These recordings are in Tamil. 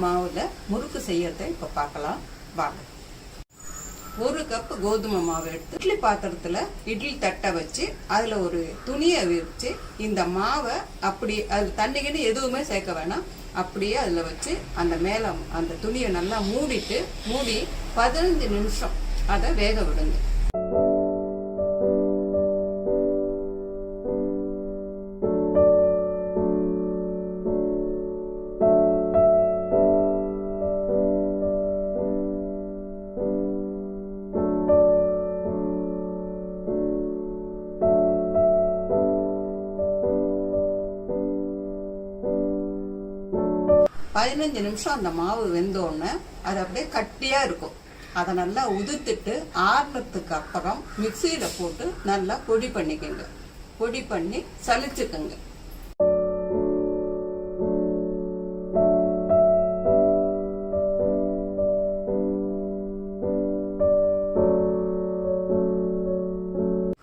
மாவுல முறுக்கு செய்யறதை இப்ப பார்க்கலாம் வாங்க. 1 கப் கோதுமை மாவு எடுத்து இட்லி பாத்திரத்துல இட்லி தட்டை வச்சு அதுல ஒரு துணியை விரிச்சு இந்த மாவை அப்படி அது தண்ணிக்குன்னு எதுவுமே சேர்க்க வேணாம், அப்படியே அதுல வச்சு அந்த மேல அந்த துணியை நல்லா மூடி 15 நிமிஷம் அதை வேக விடுங்க. பதினஞ்சு நிமிஷம் அந்த மாவு வெந்தோடனே அது அப்படியே கட்டியா இருக்கும். அதை நல்லா உதுத்துட்டு ஆறுனதுக்கு அப்புறம் மிக்சியில போட்டு நல்லா பொடி பண்ணிக்கோங்க. பொடி பண்ணி சலிச்சுக்கோங்க.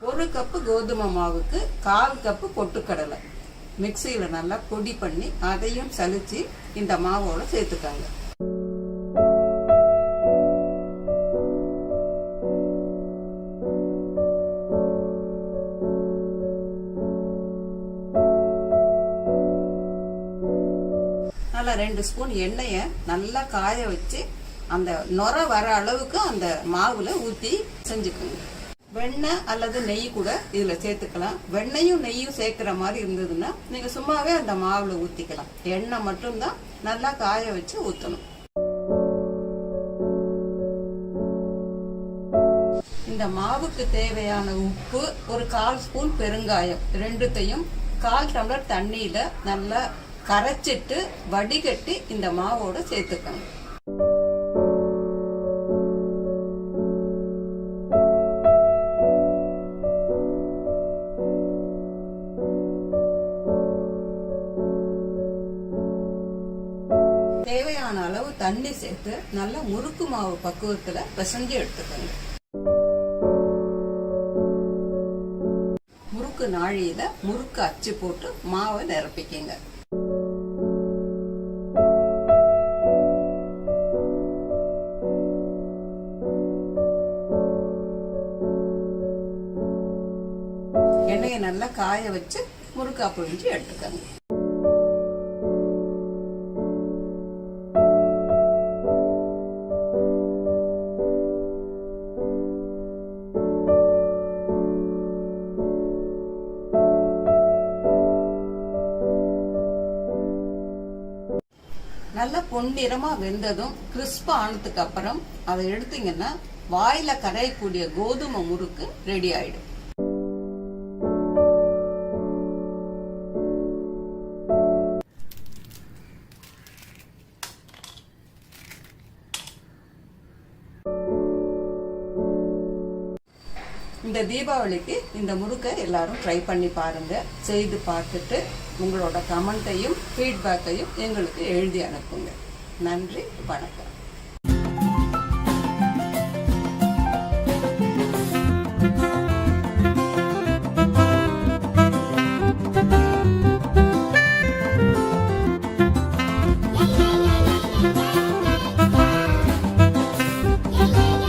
ஒரு கப்பு கோதுமை மாவுக்கு 1/4 கப்பு பொட்டுக்கடலை மிக்சியில நல்லா பொடி பண்ணி அதையும் சலிச்சு இந்த மாவோட சேர்த்துக்காங்க. நல்லா 2 ஸ்பூன் எண்ணெய நல்லா காய வச்சு அந்த நுர வர அளவுக்கு அந்த மாவுல ஊத்தி செஞ்சுக்கோங்க. வெண்ணெய் அல்லது நெய் கூட இதுல சேர்த்துக்கலாம். வெண்ணையும் நெய்யும் சேர்க்கிற மாதிரி இருந்ததுன்னா நீங்க சும்மாவே அந்த மாவுல ஊத்திக்கலாம். எண்ணெய் மட்டும்தான் நல்லா காய வச்சு ஊத்தணும். இந்த மாவுக்கு தேவையான உப்பு, ஒரு 1/4 ஸ்பூன் பெருங்காயம், ரெண்டுத்தையும் 1/4 டம்ளர் தண்ணியில நல்லா கரைச்சிட்டு வடிகட்டி இந்த மாவோட சேர்த்துக்கணும். தேவையான அளவு தண்ணி சேர்த்து நல்லா முறுக்கு மாவு பக்குவத்துல பிசைஞ்சு எடுத்துக்கோங்க. முறுக்கு நாழியில முறுக்கு அச்சு போட்டு மாவை நிரப்பிக்கங்க. எண்ணெயை நல்லா காய வச்சு முறுக்கா புழிஞ்சு எடுத்துக்கோங்க. நல்லா பொன்னிறமா வெந்ததும் கிறிஸ்பா ஆனதுக்கு அப்புறம் அதை எடுத்தீங்கன்னா வாயில கரையக்கூடிய கோதுமை முறுக்கு ரெடி ஆயிடும். இந்த தீபாவளிக்கு இந்த முறுக்கை எல்லாரும் ட்ரை பண்ணி பாருங்க. செய்து பார்த்துட்டு உங்களோட கமெண்ட்டையும் ஃபீட்பேக்கையும் எங்களுக்கு எழுதி அனுப்புங்க. நன்றி, வணக்கம்.